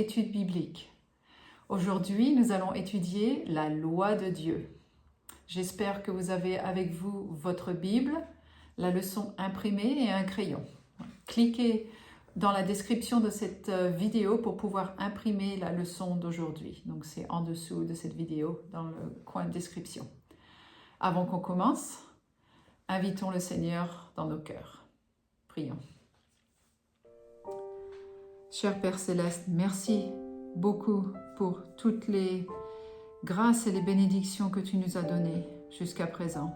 étude biblique. Aujourd'hui, nous allons étudier la loi de Dieu. J'espère que vous avez avec vous votre Bible, la leçon imprimée et un crayon. Cliquez dans la description de cette vidéo pour pouvoir imprimer la leçon d'aujourd'hui. Donc c'est en dessous de cette vidéo, dans le coin de description. Avant qu'on commence, invitons le Seigneur dans nos cœurs. Prions. Cher Père Céleste, merci beaucoup pour toutes les grâces et les bénédictions que tu nous as données jusqu'à présent.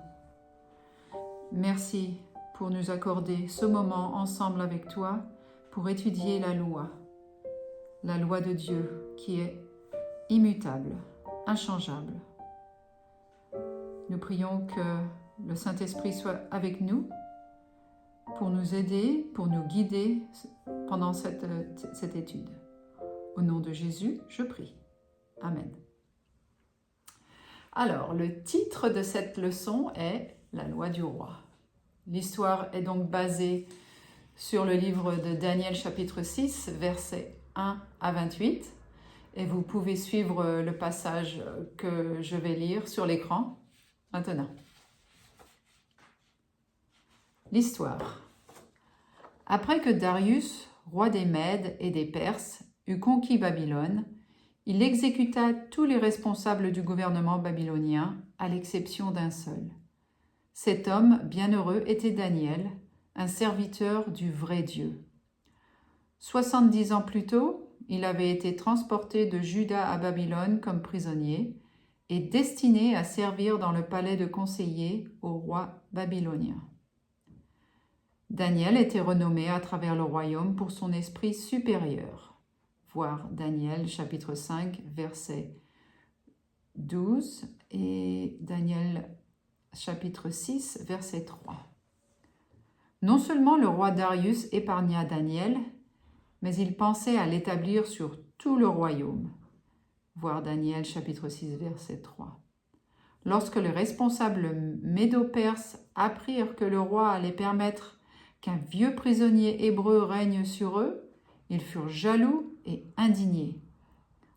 Merci pour nous accorder ce moment ensemble avec toi pour étudier la loi de Dieu qui est immutable, inchangeable. Nous prions que le Saint-Esprit soit avec nous pour nous aider, pour nous guider pendant cette étude. Au nom de Jésus, je prie. Amen. Alors, le titre de cette leçon est « La loi du roi ». L'histoire est donc basée sur le livre de Daniel chapitre 6, versets 1 à 28. Et vous pouvez suivre le passage que je vais lire sur l'écran maintenant. L'histoire. Après que Darius, roi des Mèdes et des Perses, eut conquis Babylone, il exécuta tous les responsables du gouvernement babylonien, à l'exception d'un seul. Cet homme bienheureux était Daniel, un serviteur du vrai Dieu. 70 ans plus tôt, il avait été transporté de Juda à Babylone comme prisonnier et destiné à servir dans le palais de conseiller au roi babylonien. Daniel était renommé à travers le royaume pour son esprit supérieur. Voir Daniel chapitre 5, verset 12 et Daniel chapitre 6, verset 3. Non seulement le roi Darius épargna Daniel, mais il pensait à l'établir sur tout le royaume. Voir Daniel chapitre 6, verset 3. Lorsque les responsables médo-perses apprirent que le roi allait permettre qu'un vieux prisonnier hébreu règne sur eux, ils furent jaloux et indignés.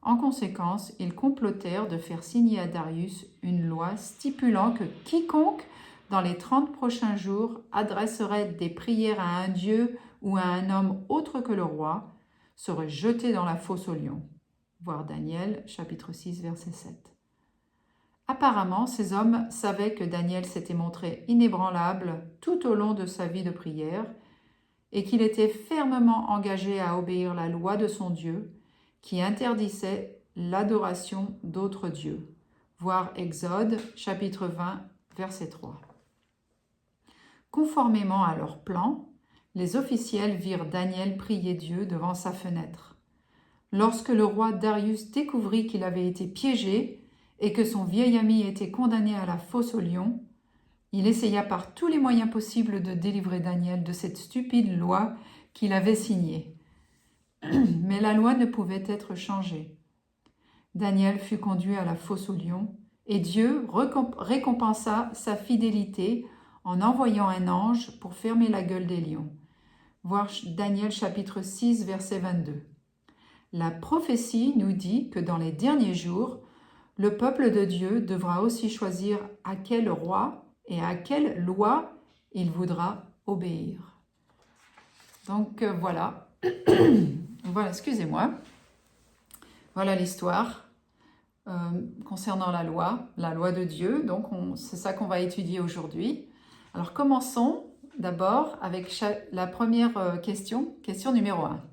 En conséquence, ils complotèrent de faire signer à Darius une loi stipulant que quiconque, dans les 30 prochains jours, adresserait des prières à un dieu ou à un homme autre que le roi, serait jeté dans la fosse aux lions. Voir Daniel, chapitre 6, verset 7. Apparemment, ces hommes savaient que Daniel s'était montré inébranlable tout au long de sa vie de prière et qu'il était fermement engagé à obéir la loi de son Dieu qui interdisait l'adoration d'autres dieux. Voir Exode, chapitre 20, verset 3. Conformément à leur plan, les officiels virent Daniel prier Dieu devant sa fenêtre. Lorsque le roi Darius découvrit qu'il avait été piégé et que son vieil ami était condamné à la fosse aux lions, il essaya par tous les moyens possibles de délivrer Daniel de cette stupide loi qu'il avait signée. Mais la loi ne pouvait être changée. Daniel fut conduit à la fosse aux lions et Dieu récompensa sa fidélité en envoyant un ange pour fermer la gueule des lions. Voir Daniel chapitre 6, verset 22. La prophétie nous dit que dans les derniers jours, le peuple de Dieu devra aussi choisir à quel roi et à quelle loi il voudra obéir. Donc voilà, excusez-moi. Voilà l'histoire concernant la loi de Dieu. Donc c'est ça qu'on va étudier aujourd'hui. Alors commençons d'abord avec la première question numéro 1.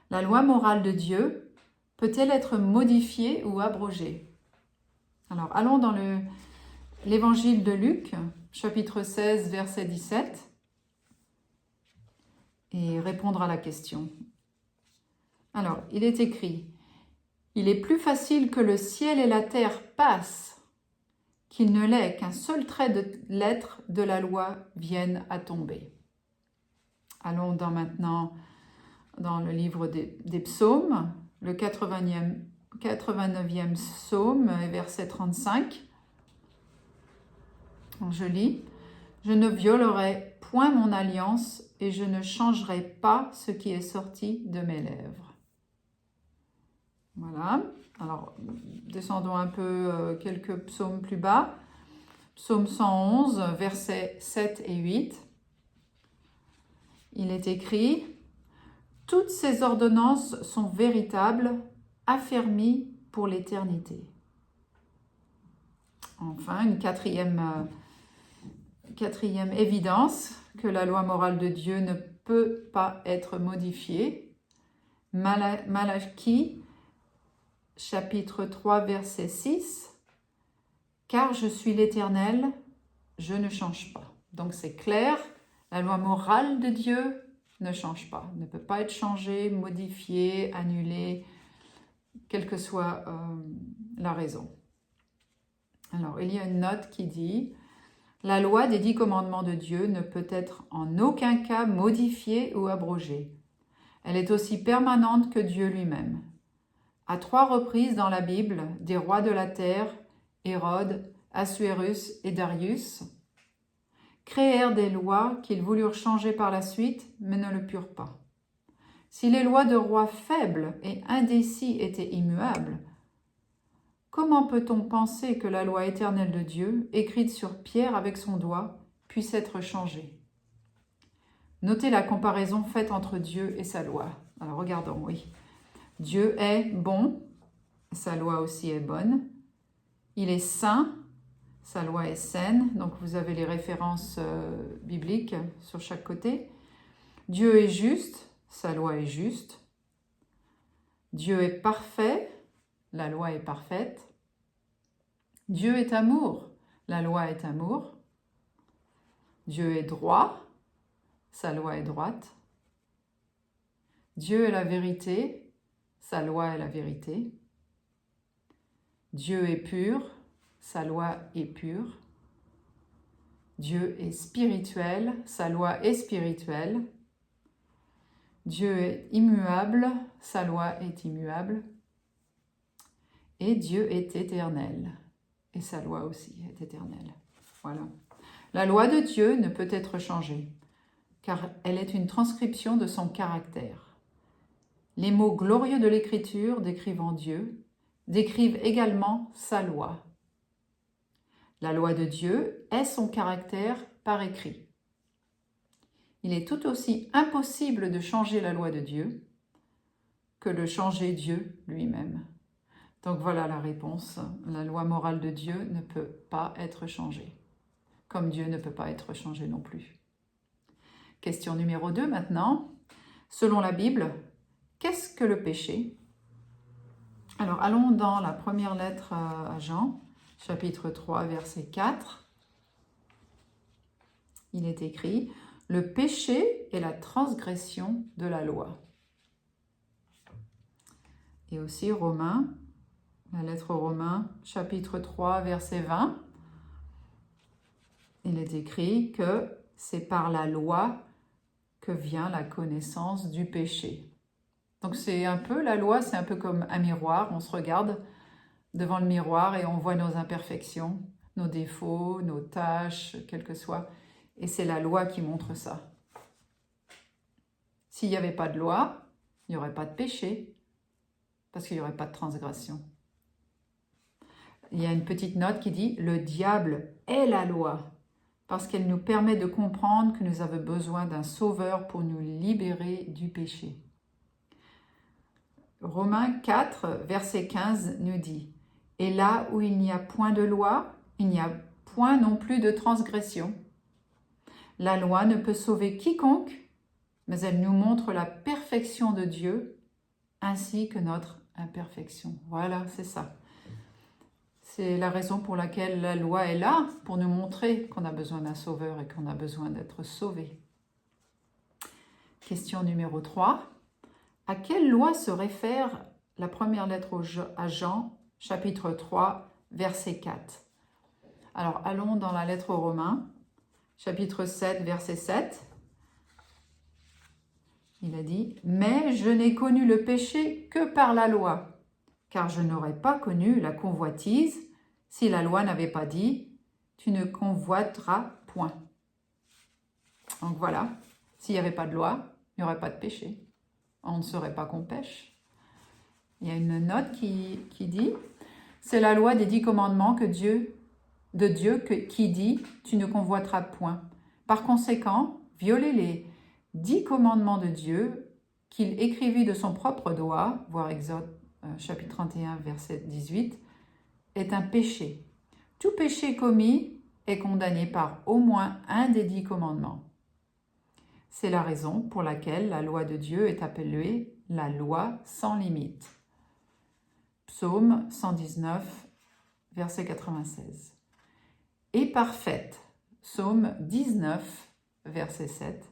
La loi morale de Dieu peut-elle être modifiée ou abrogée? Alors, allons dans l'évangile de Luc, chapitre 16, verset 17, et répondre à la question. Alors, il est écrit « Il est plus facile que le ciel et la terre passent qu'il ne l'est qu'un seul trait de lettre de la loi vienne à tomber. » Allons maintenant dans le livre des psaumes, le 89e psaume, verset 35. Je lis « Je ne violerai point mon alliance et je ne changerai pas ce qui est sorti de mes lèvres. » Voilà. Alors, descendons un peu quelques psaumes plus bas. Psaume 111, versets 7 et 8. Il est écrit « Toutes ces ordonnances sont véritables, affermies pour l'éternité. » Enfin, une quatrième évidence que la loi morale de Dieu ne peut pas être modifiée. Malachie, chapitre 3, verset 6. « Car je suis l'Éternel, je ne change pas. » Donc c'est clair, la loi morale de Dieu ne change pas, ne peut pas être changée, modifiée, annulée, quelle que soit la raison. Alors, il y a une note qui dit « La loi des 10 commandements de Dieu ne peut être en aucun cas modifiée ou abrogée. Elle est aussi permanente que Dieu lui-même. À 3 reprises dans la Bible, des rois de la terre, Hérode, Assuérus et Darius, créèrent des lois qu'ils voulurent changer par la suite, mais ne le purent pas. Si les lois de rois faibles et indécis étaient immuables, comment peut-on penser que la loi éternelle de Dieu, écrite sur pierre avec son doigt, puisse être changée? Notez la comparaison faite entre Dieu et sa loi. Alors regardons, oui. Dieu est bon, sa loi aussi est bonne. Il est saint, sa loi est saine. Donc vous avez les références bibliques sur chaque côté. Dieu est juste, sa loi est juste. Dieu est parfait, la loi est parfaite. Dieu est amour, la loi est amour. Dieu est droit, sa loi est droite. Dieu est la vérité, sa loi est la vérité. Dieu est pur, sa loi est pure. Dieu est spirituel, sa loi est spirituelle. Dieu est immuable, sa loi est immuable. Et Dieu est éternel, et sa loi aussi est éternelle. Voilà. La loi de Dieu ne peut être changée, car elle est une transcription de son caractère. Les mots glorieux de l'Écriture décrivant Dieu décrivent également sa loi. La loi de Dieu est son caractère par écrit. Il est tout aussi impossible de changer la loi de Dieu que de changer Dieu lui-même. Donc voilà la réponse. La loi morale de Dieu ne peut pas être changée, comme Dieu ne peut pas être changé non plus. Question numéro 2 maintenant. Selon la Bible, qu'est-ce que le péché? Alors allons dans la première lettre à Jean, chapitre 3, verset 4. Il est écrit « Le péché est la transgression de la loi ». Et aussi Romains, la lettre aux Romains, chapitre 3, verset 20. Il est écrit que c'est par la loi que vient la connaissance du péché. Donc c'est un peu, la loi, c'est un peu comme un miroir. On se regarde devant le miroir et on voit nos imperfections, nos défauts, nos tâches, quel que soit. Et c'est la loi qui montre ça. S'il n'y avait pas de loi, il n'y aurait pas de péché, parce qu'il n'y aurait pas de transgression. Il y a une petite note qui dit « Le diable est la loi », parce qu'elle nous permet de comprendre que nous avons besoin d'un sauveur pour nous libérer du péché. Romains 4, verset 15 nous dit « Et là où il n'y a point de loi, il n'y a point non plus de transgression. La loi ne peut sauver quiconque, mais elle nous montre la perfection de Dieu ainsi que notre imperfection. » Voilà, c'est ça. C'est la raison pour laquelle la loi est là, pour nous montrer qu'on a besoin d'un sauveur et qu'on a besoin d'être sauvé. Question numéro 3. À quelle loi se réfère la première lettre à Jean, chapitre 3, verset 4? Alors, allons dans la lettre aux Romains, chapitre 7, verset 7. Il a dit « Mais je n'ai connu le péché que par la loi, car je n'aurais pas connu la convoitise si la loi n'avait pas dit « Tu ne convoiteras point ». Donc voilà, s'il n'y avait pas de loi, il n'y aurait pas de péché. On ne saurait pas qu'on pêche. Il y a une note qui dit « C'est la loi des 10 commandements de Dieu qui dit « Tu ne convoiteras point ». Par conséquent, violer les 10 commandements de Dieu qu'il écrivit de son propre doigt, voir Exode chapitre 31, verset 18, est un péché. Tout péché commis est condamné par au moins un des 10 commandements. C'est la raison pour laquelle la loi de Dieu est appelée la loi sans limite. Psaume 119, verset 96. Et parfaite, Psaume 19, verset 7.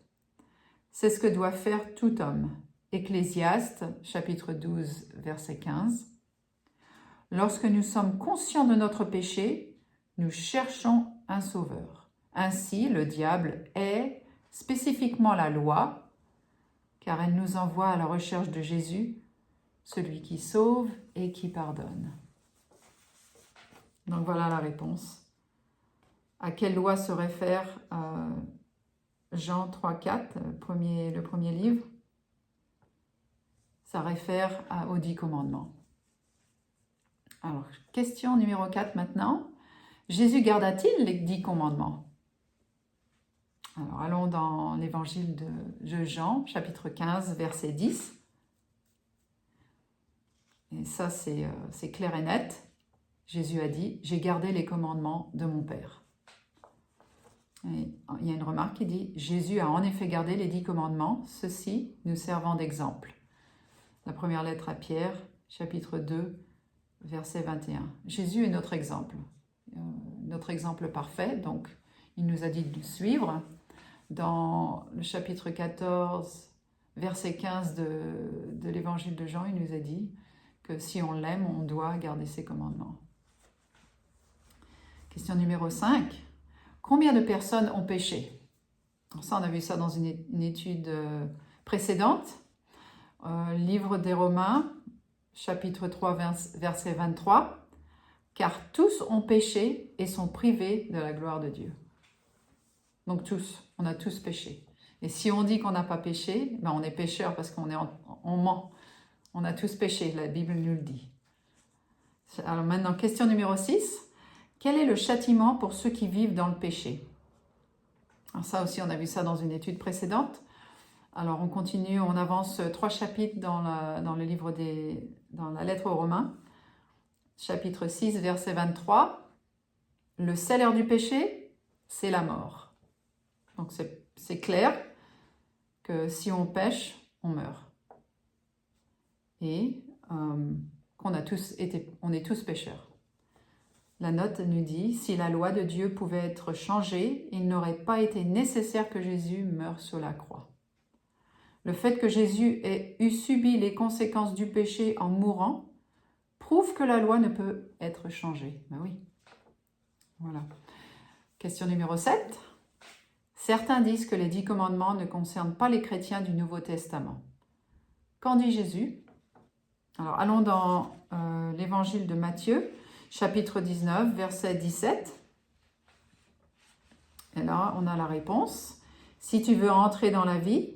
C'est ce que doit faire tout homme. Ecclésiaste, chapitre 12, verset 15. Lorsque nous sommes conscients de notre péché, nous cherchons un sauveur. Ainsi, le diable est spécifiquement la loi, car elle nous envoie à la recherche de Jésus, celui qui sauve et qui pardonne. Donc voilà la réponse. À quelle loi se réfère Jean 3, 4, le premier livre? Ça réfère aux 10 commandements. Alors, question numéro 4 maintenant. Jésus garda-t-il les 10 commandements? Alors, allons dans l'évangile de Jean, chapitre 15, verset 10. Et ça, c'est clair et net. Jésus a dit « J'ai gardé les commandements de mon Père ». Et il y a une remarque qui dit « Jésus a en effet gardé les 10 commandements, ceux-ci nous servant d'exemple ». La première lettre à Pierre, chapitre 2, verset 21. Jésus est notre exemple parfait, donc il nous a dit de le suivre. Dans le chapitre 14, verset 15 de l'évangile de Jean, il nous a dit que si on l'aime, on doit garder ses commandements. Question numéro 5. Combien de personnes ont péché? Ça, on a vu ça dans une étude précédente. Livre des Romains, chapitre 3, verset 23. Car tous ont péché et sont privés de la gloire de Dieu. Donc tous, on a tous péché. Et si on dit qu'on n'a pas péché, ben on est pécheur parce qu'on ment. On a tous péché, la Bible nous le dit. Alors maintenant, question numéro 6. Quel est le châtiment pour ceux qui vivent dans le péché? Alors ça aussi, on a vu ça dans une étude précédente. Alors on continue, on avance 3 chapitres dans le livre dans la lettre aux Romains. Chapitre 6, verset 23. Le salaire du péché, c'est la mort. Donc c'est clair que si on pêche, on meurt. Et on est tous pécheurs. La note nous dit, si la loi de Dieu pouvait être changée, il n'aurait pas été nécessaire que Jésus meure sur la croix. Le fait que Jésus ait subi les conséquences du péché en mourant prouve que la loi ne peut être changée. Ben oui. Voilà. Question numéro 7. Certains disent que les 10 commandements ne concernent pas les chrétiens du Nouveau Testament. Qu'en dit Jésus? Alors, allons dans l'évangile de Matthieu, chapitre 19, verset 17. Et là, on a la réponse. Si tu veux entrer dans la vie,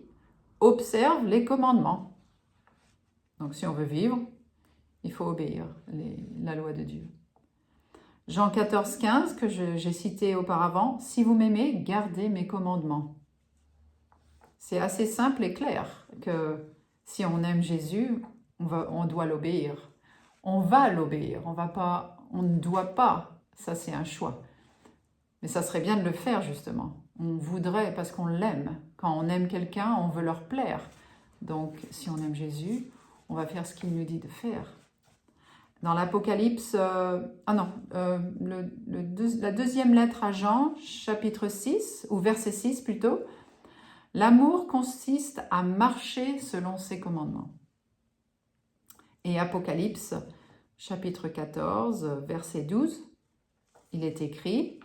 observe les commandements. Donc, si on veut vivre, il faut obéir la loi de Dieu. Jean 14, 15, que j'ai cité auparavant. Si vous m'aimez, gardez mes commandements. C'est assez simple et clair que si on aime Jésus, on doit l'obéir. On va l'obéir. On ne doit pas. Ça, c'est un choix. Mais ça serait bien de le faire, justement. On voudrait, parce qu'on l'aime. Quand on aime quelqu'un, on veut leur plaire. Donc, si on aime Jésus, on va faire ce qu'il nous dit de faire. Dans l'Apocalypse, la deuxième lettre à Jean, chapitre 6, ou verset 6 plutôt, l'amour consiste à marcher selon ses commandements. Et Apocalypse, chapitre 14, verset 12, il est écrit,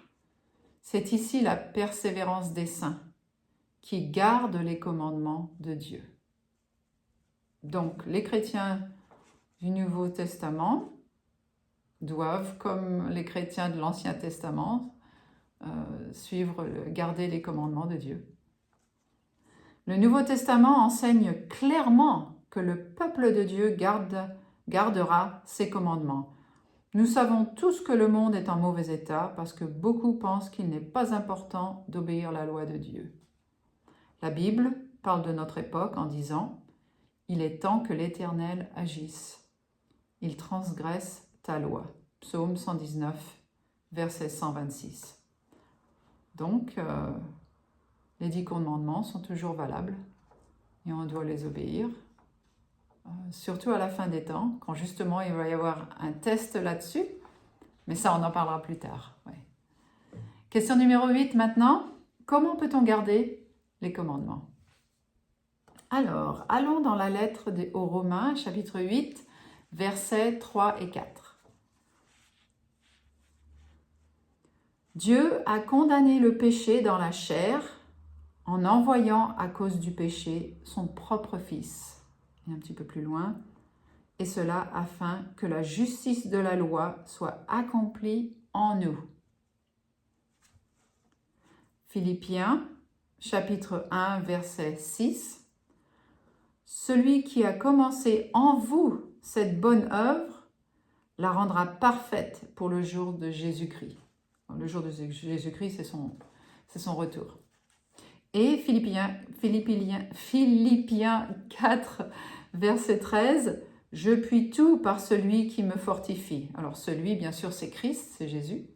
c'est ici la persévérance des saints qui gardent les commandements de Dieu. Donc, les chrétiens du Nouveau Testament doivent, comme les chrétiens de l'Ancien Testament, garder les commandements de Dieu. Le Nouveau Testament enseigne clairement que le peuple de Dieu garde gardera ses commandements. Nous savons tous que le monde est en mauvais état parce que beaucoup pensent qu'il n'est pas important d'obéir la loi de Dieu. La Bible parle de notre époque en disant « Il est temps que l'Éternel agisse. Il transgresse ta loi. » Psaume 119, verset 126. Donc, les 10 commandements sont toujours valables et on doit les obéir. Surtout à la fin des temps, quand justement il va y avoir un test là-dessus. Mais ça, on en parlera plus tard. Ouais. Question numéro 8 maintenant. Comment peut-on garder les commandements? Alors, allons dans la lettre aux Romains, chapitre 8, versets 3 et 4. Dieu a condamné le péché dans la chair en envoyant à cause du péché son propre Fils. Et un petit peu plus loin. Et cela afin que la justice de la loi soit accomplie en nous. Philippiens, chapitre 1, verset 6. Celui qui a commencé en vous cette bonne œuvre la rendra parfaite pour le jour de Jésus-Christ. Le jour de Jésus-Christ, c'est son retour. Et Philippiens 4, verset 13. Je puis tout par celui qui me fortifie. Alors celui, bien sûr, c'est Christ, c'est Jésus.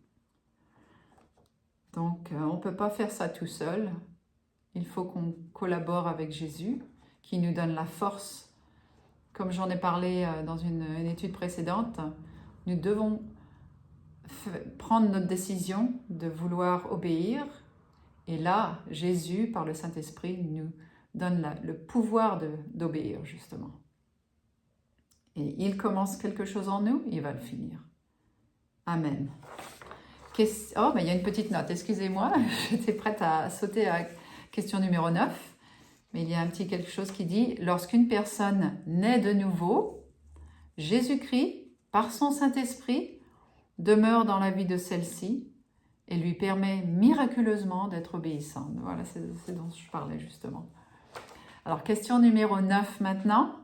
Donc on ne peut pas faire ça tout seul. Il faut qu'on collabore avec Jésus, qui nous donne la force. Comme j'en ai parlé dans une étude précédente, nous devons prendre notre décision de vouloir obéir. Et là, Jésus, par le Saint-Esprit, nous donne le pouvoir d'obéir, justement. Et il commence quelque chose en nous, il va le finir. Amen. Oh, mais il y a une petite note, excusez-moi, j'étais prête à sauter à question numéro 9, mais il y a un petit quelque chose qui dit « Lorsqu'une personne naît de nouveau, Jésus-Christ, par son Saint-Esprit, demeure dans la vie de celle-ci et lui permet miraculeusement d'être obéissante. » Voilà, c'est dont je parlais justement. Alors, question numéro 9 maintenant.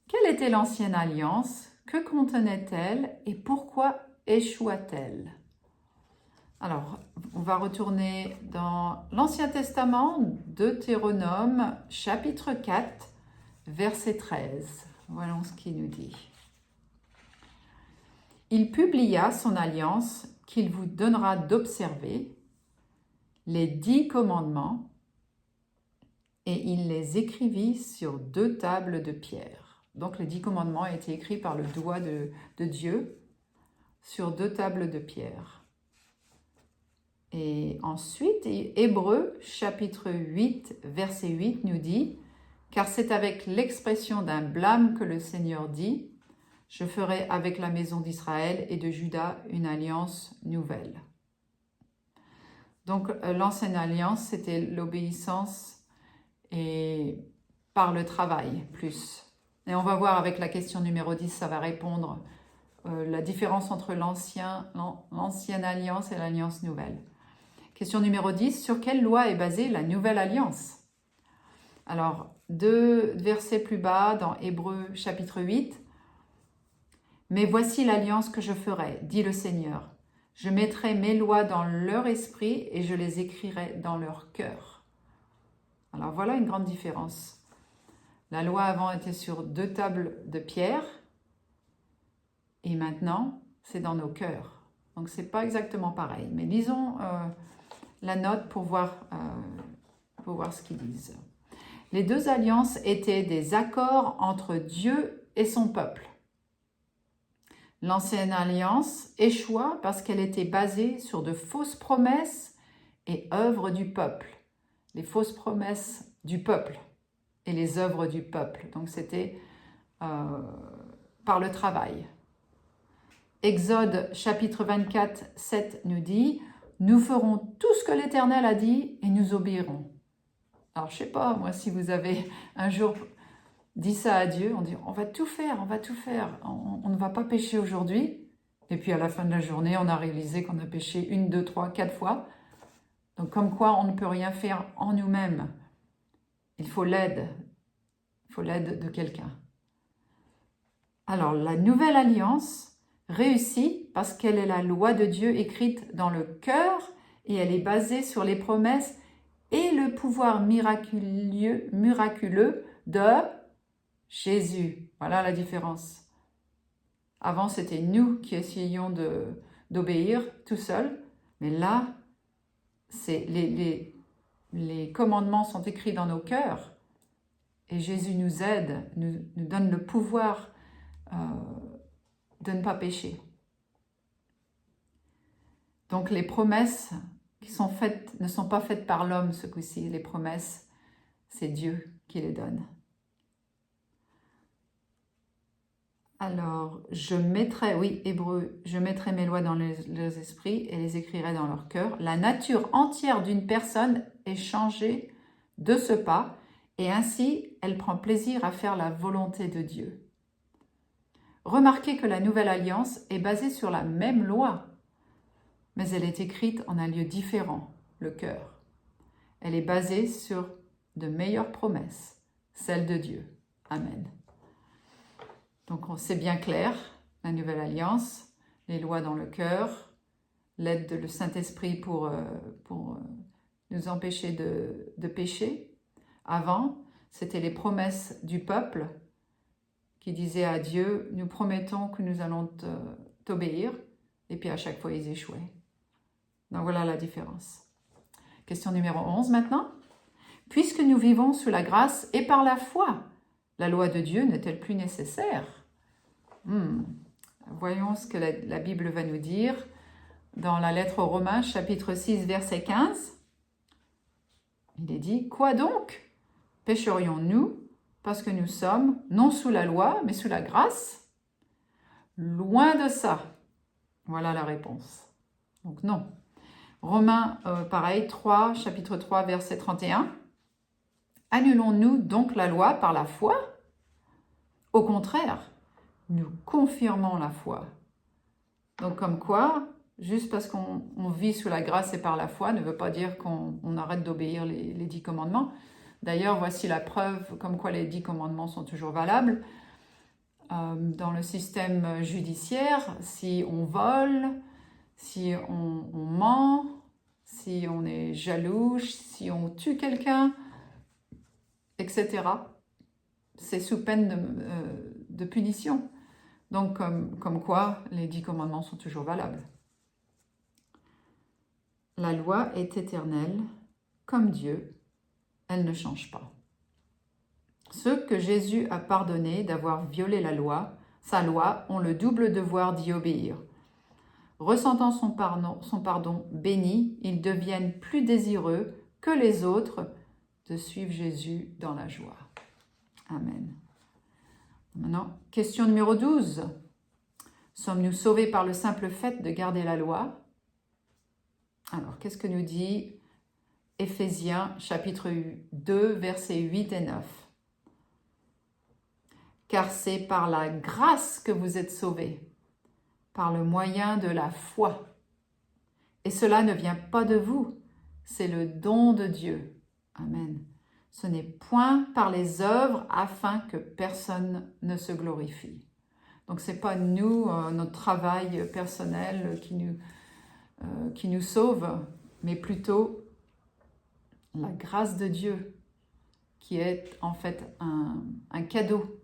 Quelle était l'ancienne alliance? Que contenait-elle? Et pourquoi échoua-t-elle? Alors, on va retourner dans l'Ancien Testament, Deutéronome, chapitre 4, verset 13. Voilà ce qu'il nous dit. Il publia son alliance qu'il vous donnera d'observer, les 10 commandements, et il les écrivit sur 2 tables de pierre. Donc les 10 commandements ont été écrits par le doigt de Dieu sur 2 tables de pierre. Et ensuite, Hébreux chapitre 8, verset 8 nous dit « Car c'est avec l'expression d'un blâme que le Seigneur dit « Je ferai avec la maison d'Israël et de Juda une alliance nouvelle. » Donc l'ancienne alliance, c'était l'obéissance et par le travail plus. Et on va voir avec la question numéro 10, ça va répondre la différence entre l'ancienne alliance et l'alliance nouvelle. Question numéro 10, sur quelle loi est basée la nouvelle alliance? Alors, 2 versets plus bas dans Hébreux chapitre 8. « Mais voici l'alliance que je ferai, dit le Seigneur. Je mettrai mes lois dans leur esprit et je les écrirai dans leur cœur. » Alors voilà une grande différence. La loi avant était sur 2 tables de pierre et maintenant c'est dans nos cœurs. Donc c'est pas exactement pareil. Mais lisons la note pour voir ce qu'ils disent. Les 2 alliances étaient des accords entre Dieu et son peuple. L'ancienne alliance échoua parce qu'elle était basée sur de fausses promesses et œuvres du peuple. Les fausses promesses du peuple et les œuvres du peuple. Donc c'était par le travail. Exode chapitre 24, 7 nous dit « Nous ferons tout ce que l'Éternel a dit et nous obéirons. » Alors je ne sais pas, moi, si vous avez un jour dit ça à Dieu, on dit « On va tout faire, on ne va pas pécher aujourd'hui. » Et puis à la fin de la journée, on a réalisé qu'on a péché 1, 2, 3, 4 fois. Donc comme quoi, on ne peut rien faire en nous-mêmes. Il faut l'aide de quelqu'un. Alors, la nouvelle alliance réussit parce qu'elle est la loi de Dieu écrite dans le cœur et elle est basée sur les promesses et le pouvoir miraculeux de Jésus. Voilà la différence. Avant, c'était nous qui essayions d'obéir tout seuls, mais là, les commandements sont écrits dans nos cœurs et Jésus nous aide, nous donne le pouvoir de ne pas pécher. Donc les promesses qui sont faites ne sont pas faites par l'homme ce coup-ci. Les promesses, c'est Dieu qui les donne. Alors, je mettrai mes lois dans leurs esprits et les écrirai dans leur cœur. La nature entière d'une personne est changée de ce pas et ainsi elle prend plaisir à faire la volonté de Dieu. Remarquez que la nouvelle alliance est basée sur la même loi, mais elle est écrite en un lieu différent, le cœur. Elle est basée sur de meilleures promesses, celles de Dieu. Amen. Donc c'est bien clair, la nouvelle alliance, les lois dans le cœur, l'aide de le Saint-Esprit pour nous empêcher de pécher. Avant, c'était les promesses du peuple qui disaient à Dieu, nous promettons que nous allons t'obéir, et puis à chaque fois ils échouaient. Donc voilà la différence. Question numéro 11 maintenant. Puisque nous vivons sous la grâce et par la foi, la loi de Dieu n'est-elle plus nécessaire? Voyons ce que la Bible va nous dire dans la lettre aux Romains, chapitre 6, verset 15. Il est dit, « Quoi donc? Pécherions-nous parce que nous sommes non sous la loi, mais sous la grâce? Loin de ça. » Voilà la réponse. Donc non. Romains, pareil, chapitre 3, verset 31. « Annulons-nous donc la loi par la foi? Au contraire, nous confirmons la foi. » Donc comme quoi, juste parce qu'on vit sous la grâce et par la foi, ne veut pas dire qu'on arrête d'obéir les 10 commandements. D'ailleurs, voici la preuve comme quoi les 10 commandements sont toujours valables. Dans le système judiciaire, si on vole, si on ment, si on est jaloux, si on tue quelqu'un, etc., c'est sous peine de punition. Donc, comme quoi, les 10 commandements sont toujours valables. La loi est éternelle, comme Dieu, elle ne change pas. Ceux que Jésus a pardonnés d'avoir violé sa loi, ont le double devoir d'y obéir. Ressentant son pardon béni, ils deviennent plus désireux que les autres de suivre Jésus dans la joie. Amen. Maintenant, question numéro 12. Sommes-nous sauvés par le simple fait de garder la loi? Alors, qu'est-ce que nous dit Éphésiens, chapitre 2, versets 8 et 9? Car c'est par la grâce que vous êtes sauvés, par le moyen de la foi. Et cela ne vient pas de vous, c'est le don de Dieu. Amen. Ce n'est point par les œuvres afin que personne ne se glorifie. Donc ce n'est pas nous, notre travail personnel qui nous sauve, mais plutôt la grâce de Dieu qui est en fait un cadeau,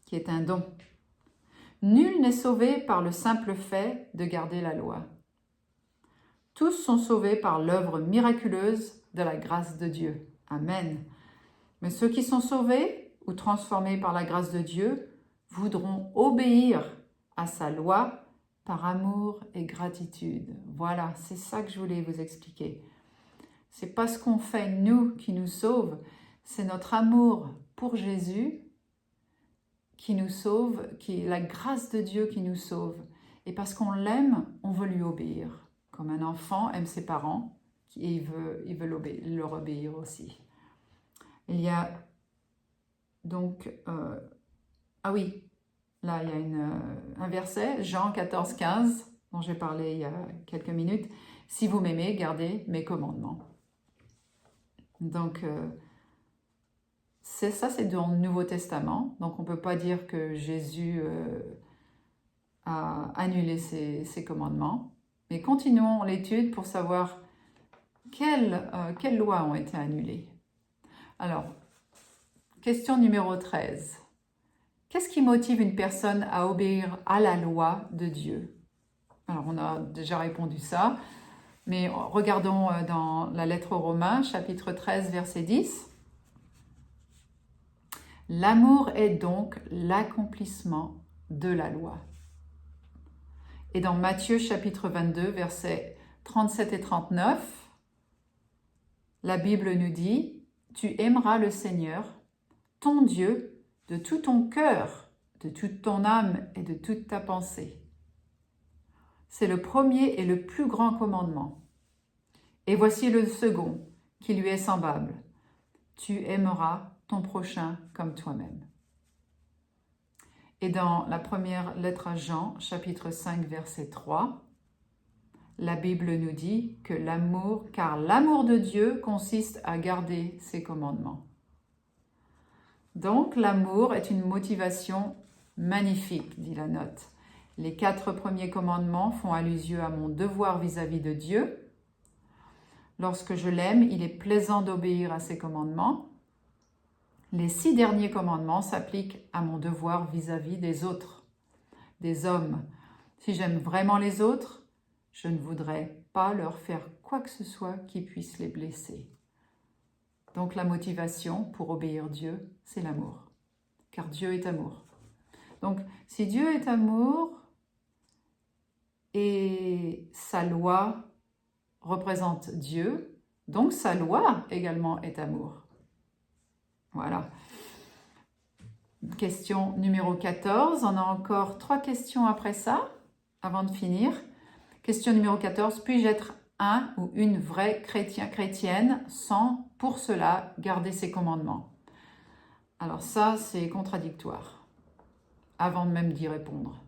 qui est un don. Nul n'est sauvé par le simple fait de garder la loi. Tous sont sauvés par l'œuvre miraculeuse de la grâce de Dieu. Amen. Mais ceux qui sont sauvés ou transformés par la grâce de Dieu voudront obéir à sa loi par amour et gratitude. Voilà, c'est ça que je voulais vous expliquer. C'est pas ce qu'on fait nous qui nous sauve, c'est notre amour pour Jésus qui nous sauve, qui est la grâce de Dieu qui nous sauve. Et parce qu'on l'aime, on veut lui obéir. Comme un enfant aime ses parents, et il veut leur obéir aussi. Il y a donc... ah oui, là il y a un verset, Jean 14, 15, dont j'ai parlé il y a quelques minutes. « Si vous m'aimez, gardez mes commandements. » Donc, Ça, c'est dans le Nouveau Testament. Donc, on ne peut pas dire que Jésus a annulé ses commandements. Mais continuons l'étude pour savoir quelles lois ont été annulées. Alors, question numéro 13. Qu'est-ce qui motive une personne à obéir à la loi de Dieu? Alors, on a déjà répondu ça, mais regardons dans la lettre aux Romains, chapitre 13, verset 10. L'amour est donc l'accomplissement de la loi. Et dans Matthieu, chapitre 22, versets 37 et 39, la Bible nous dit « Tu aimeras le Seigneur, ton Dieu, de tout ton cœur, de toute ton âme et de toute ta pensée. » C'est le premier et le plus grand commandement. Et voici le second, qui lui est semblable. Tu aimeras ton prochain comme toi-même. Et dans la première lettre à Jean, chapitre 5, verset 3, la Bible nous dit que car l'amour de Dieu consiste à garder ses commandements. Donc l'amour est une motivation magnifique, dit la note. Les 4 premiers commandements font allusion à mon devoir vis-à-vis de Dieu. Lorsque je l'aime, il est plaisant d'obéir à ses commandements. Les 6 derniers commandements s'appliquent à mon devoir vis-à-vis des autres, des hommes. Si j'aime vraiment les autres, je ne voudrais pas leur faire quoi que ce soit qui puisse les blesser. Donc la motivation pour obéir Dieu, c'est l'amour, car Dieu est amour. Donc si Dieu est amour et sa loi représente Dieu, donc sa loi également est amour. Voilà. Question numéro 14. On a encore 3 questions après ça, avant de finir. Question numéro 14. Puis-je être un ou une vraie chrétienne sans, pour cela, garder ses commandements? Alors ça, c'est contradictoire, avant même d'y répondre.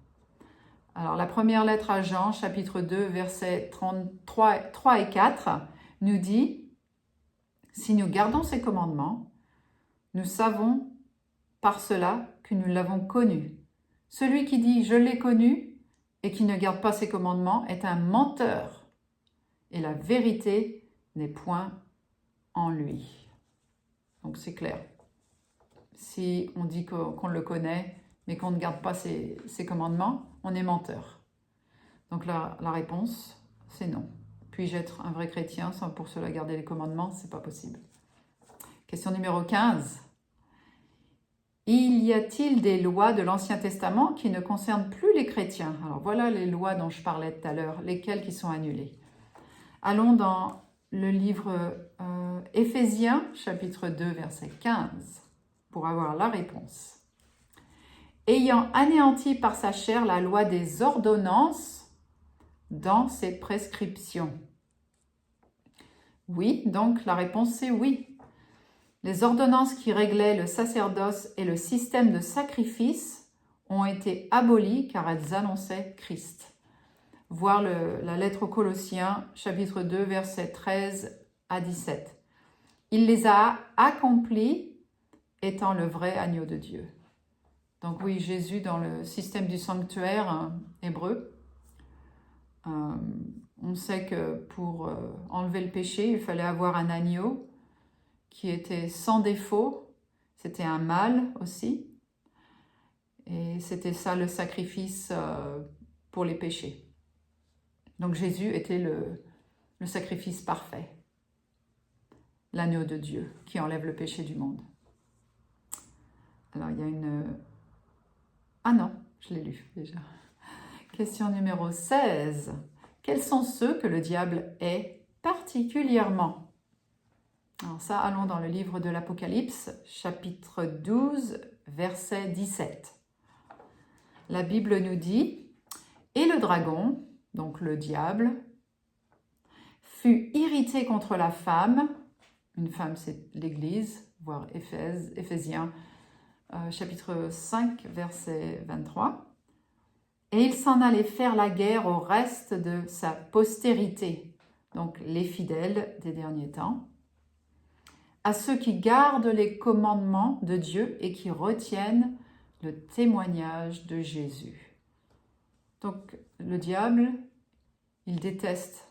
Alors la première lettre à Jean, chapitre 2, versets 3 et 4, nous dit « Si nous gardons ses commandements, nous savons par cela que nous l'avons connu. Celui qui dit « Je l'ai connu » et qui ne garde pas ses commandements est un menteur, et la vérité n'est point en lui. » Donc c'est clair. Si on dit qu'on le connaît, mais qu'on ne garde pas ses commandements, on est menteur. Donc la réponse, c'est non. Puis-je être un vrai chrétien sans pour cela garder les commandements? C'est pas possible. Question numéro 15. Y a-t-il des lois de l'Ancien Testament qui ne concernent plus les chrétiens? Alors voilà les lois dont je parlais tout à l'heure, lesquelles qui sont annulées. Allons dans le livre Éphésiens, chapitre 2, verset 15, pour avoir la réponse. Ayant anéanti par sa chair la loi des ordonnances dans ses prescriptions. Oui, donc la réponse c'est oui. Les ordonnances qui réglaient le sacerdoce et le système de sacrifice ont été abolies car elles annonçaient Christ. Voir la lettre aux Colossiens, chapitre 2, versets 13 à 17. Il les a accomplis étant le vrai agneau de Dieu. Donc oui, Jésus dans le système du sanctuaire hébreu, on sait que pour enlever le péché, il fallait avoir un agneau qui était sans défaut, c'était un mâle aussi, et c'était ça le sacrifice pour les péchés. Donc Jésus était le sacrifice parfait, l'agneau de Dieu qui enlève le péché du monde. Alors il y a une... Ah non, je l'ai lu déjà. Question numéro 16. Quels sont ceux que le diable hait particulièrement? Alors ça, allons dans le livre de l'Apocalypse, chapitre 12, verset 17. La Bible nous dit « Et le dragon, donc le diable, fut irrité contre la femme. » Une femme, c'est l'Église, voire Éphésiens, chapitre 5, verset 23. « Et il s'en allait faire la guerre au reste de sa postérité. » Donc les fidèles des derniers temps. à ceux qui gardent les commandements de Dieu et qui retiennent le témoignage de Jésus. Donc, le diable, il déteste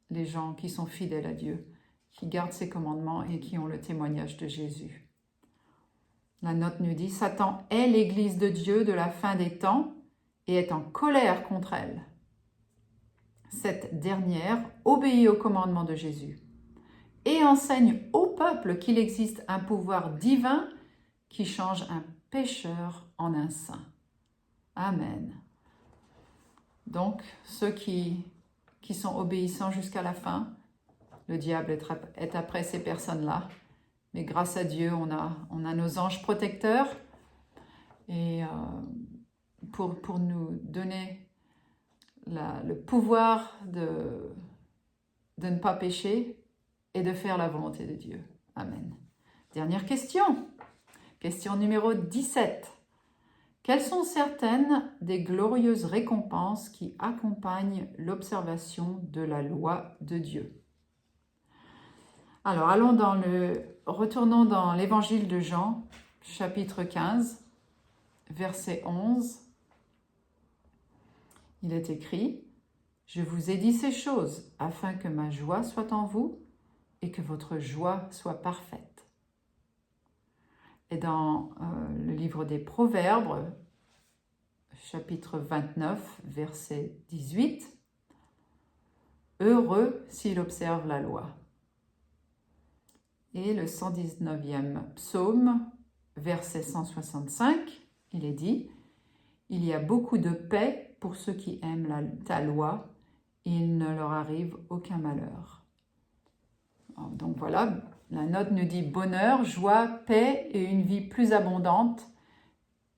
les gens qui sont fidèles à Dieu, qui gardent ses commandements et qui ont le témoignage de Jésus. La note nous dit « Satan est l'Église de Dieu de la fin des temps et est en colère contre elle. Cette dernière obéit aux commandements de Jésus et enseigne au peuple qu'il existe un pouvoir divin qui change un pécheur en un saint. » Amen. Donc, ceux qui sont obéissants jusqu'à la fin, le diable est après ces personnes-là. Mais grâce à Dieu, on a nos anges protecteurs et pour nous donner le pouvoir de ne pas pécher et de faire la volonté de Dieu. Amen. Dernière question. Question numéro 17. Quelles sont certaines des glorieuses récompenses qui accompagnent l'observation de la loi de Dieu? Alors, retournons dans l'évangile de Jean, chapitre 15, verset 11. Il est écrit « Je vous ai dit ces choses afin que ma joie soit en vous et que votre joie soit parfaite. » Et dans le livre des Proverbes, chapitre 29, verset 18, « Heureux s'il observe la loi. » Et le 119e psaume, verset 165, il est dit « Il y a beaucoup de paix pour ceux qui aiment ta loi, et il ne leur arrive aucun malheur. » Donc voilà, la note nous dit « Bonheur, joie, paix et une vie plus abondante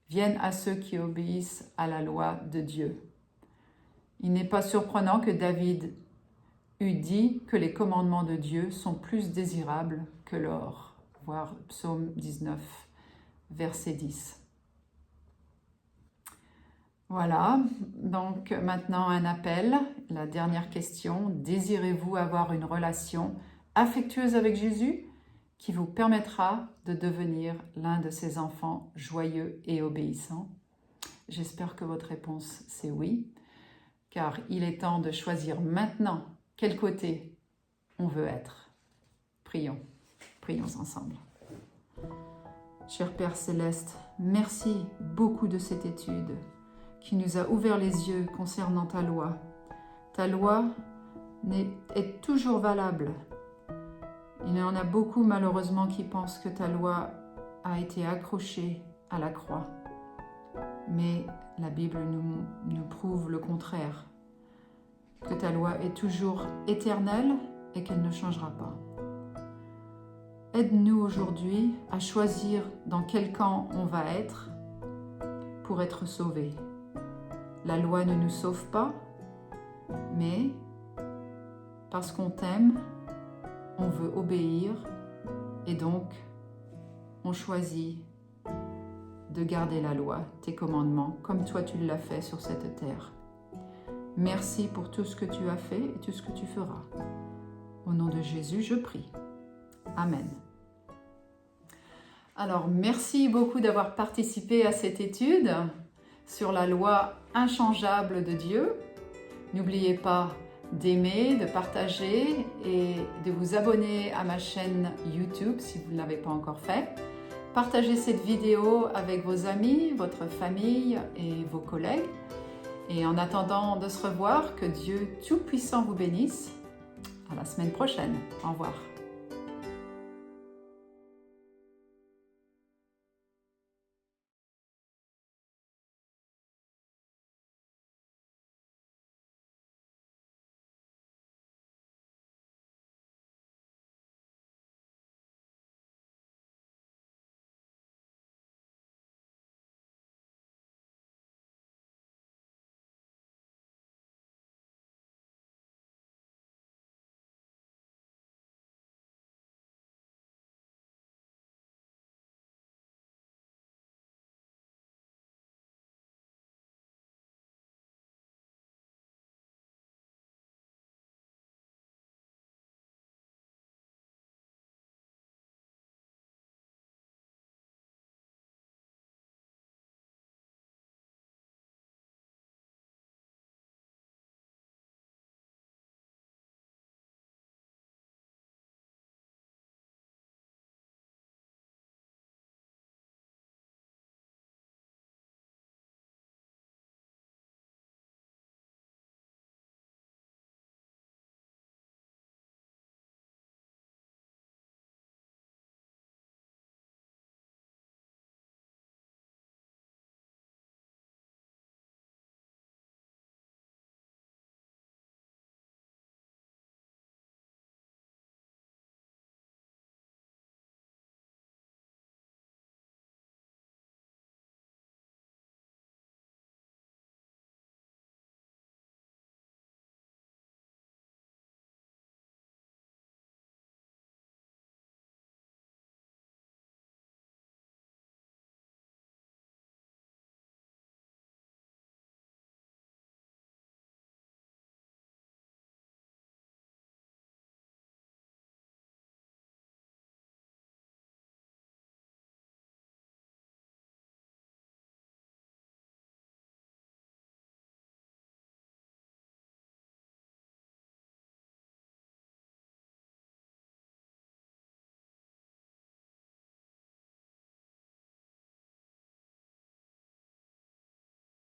viennent à ceux qui obéissent à la loi de Dieu. » Il n'est pas surprenant que David eût dit que les commandements de Dieu sont plus désirables que l'or. Voir psaume 19, verset 10. Voilà, donc maintenant un appel, la dernière question. Désirez-vous avoir une relation affectueuse avec Jésus qui vous permettra de devenir l'un de ses enfants joyeux et obéissants? J'espère que votre réponse c'est oui, car il est temps de choisir maintenant quel côté on veut être. Prions ensemble. Cher Père Céleste, merci beaucoup de cette étude qui nous a ouvert les yeux concernant ta loi. Ta loi est toujours valable. Il y en a beaucoup malheureusement qui pensent que ta loi a été accrochée à la croix. Mais la Bible nous prouve le contraire, que ta loi est toujours éternelle et qu'elle ne changera pas. Aide-nous aujourd'hui à choisir dans quel camp on va être pour être sauvés. La loi ne nous sauve pas, mais parce qu'on t'aime, on veut obéir et donc on choisit de garder la loi, tes commandements, comme toi tu l'as fait sur cette terre. Merci pour tout ce que tu as fait et tout ce que tu feras. Au nom de Jésus, je prie. Amen. Alors, merci beaucoup d'avoir participé à cette étude sur la loi inchangeable de Dieu. N'oubliez pas d'aimer, de partager et de vous abonner à ma chaîne YouTube si vous ne l'avez pas encore fait. Partagez cette vidéo avec vos amis, votre famille et vos collègues. Et en attendant de se revoir, que Dieu Tout-Puissant vous bénisse. À la semaine prochaine. Au revoir.